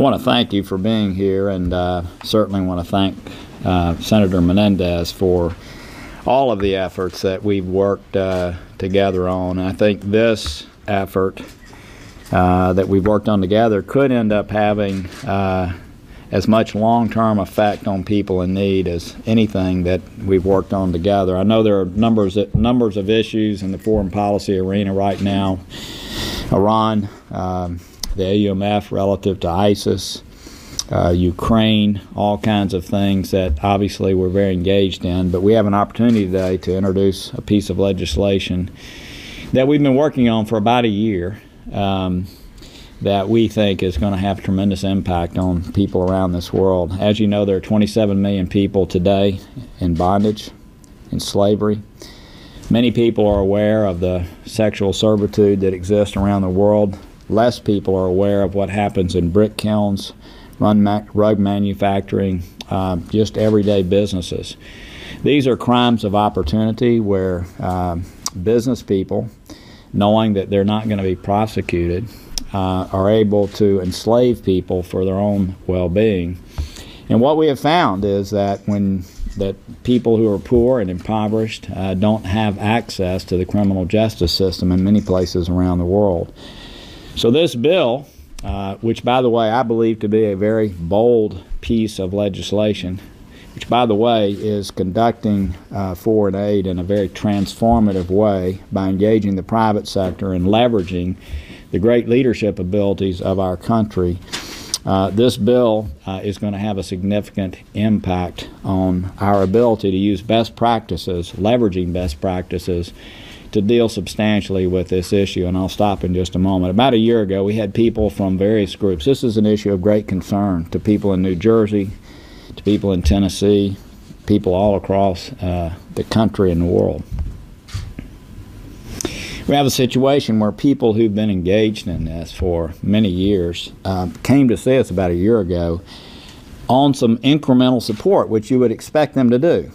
I want to thank you for being here, and certainly want to thank Senator Menendez for all of the efforts that we've worked together on. And I think this effort that we've worked on together could end up having as much long-term effect on people in need as anything that we've worked on together. I know there are numbers of issues in the foreign policy arena right now. Iran, the AUMF relative to ISIS, Ukraine, all kinds of things that obviously we're very engaged in. But we have an opportunity today to introduce a piece of legislation that we've been working on for about a year, that we think is going to have tremendous impact on people around this world. As you know, there are 27 million people today in bondage, in slavery. Many people are aware of the sexual servitude that exists around the world. Less people are aware of what happens in brick kilns, rug manufacturing, just everyday businesses. These are crimes of opportunity where business people, knowing that they're not going to be prosecuted, are able to enslave people for their own well-being. And what we have found is that people who are poor and impoverished don't have access to the criminal justice system in many places around the world. So this bill, which by the way I believe to be a very bold piece of legislation, which by the way is conducting foreign aid in a very transformative way by engaging the private sector and leveraging the great leadership abilities of our country. This bill is going to have a significant impact on our ability to use best practices, leveraging best practices, to deal substantially with this issue, and I'll stop in just a moment. About a year ago, we had people from various groups. This is an issue of great concern to people in New Jersey, to people in Tennessee, people all across the country and the world. We have a situation where people who've been engaged in this for many years came to see us about a year ago on some incremental support, which you would expect them to do.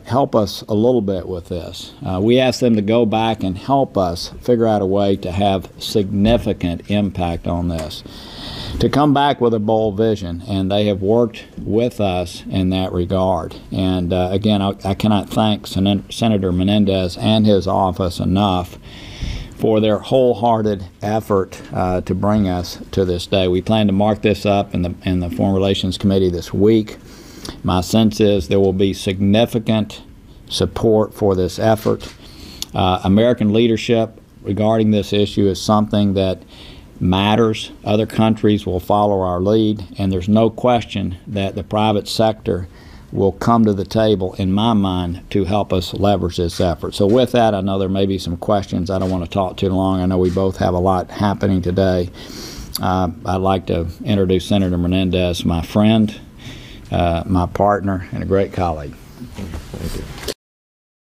Help us a little bit with this. We asked them to go back and help us figure out a way to have significant impact on this, to come back with a bold vision, and they have worked with us in that regard. And again, I cannot thank Senator Menendez and his office enough for their wholehearted effort to bring us to this day. We plan to mark this up in the Foreign Relations Committee this week. My sense is there will be significant support for this effort. American leadership regarding this issue is something that matters. Other countries will follow our lead, and there's no question that the private sector will come to the table, in my mind, to help us leverage this effort. So with that, I know there may be some questions. I don't want to talk too long. I know we both have a lot happening today. I'd like to introduce Senator Menendez, my friend, my partner, and a great colleague. Thank you.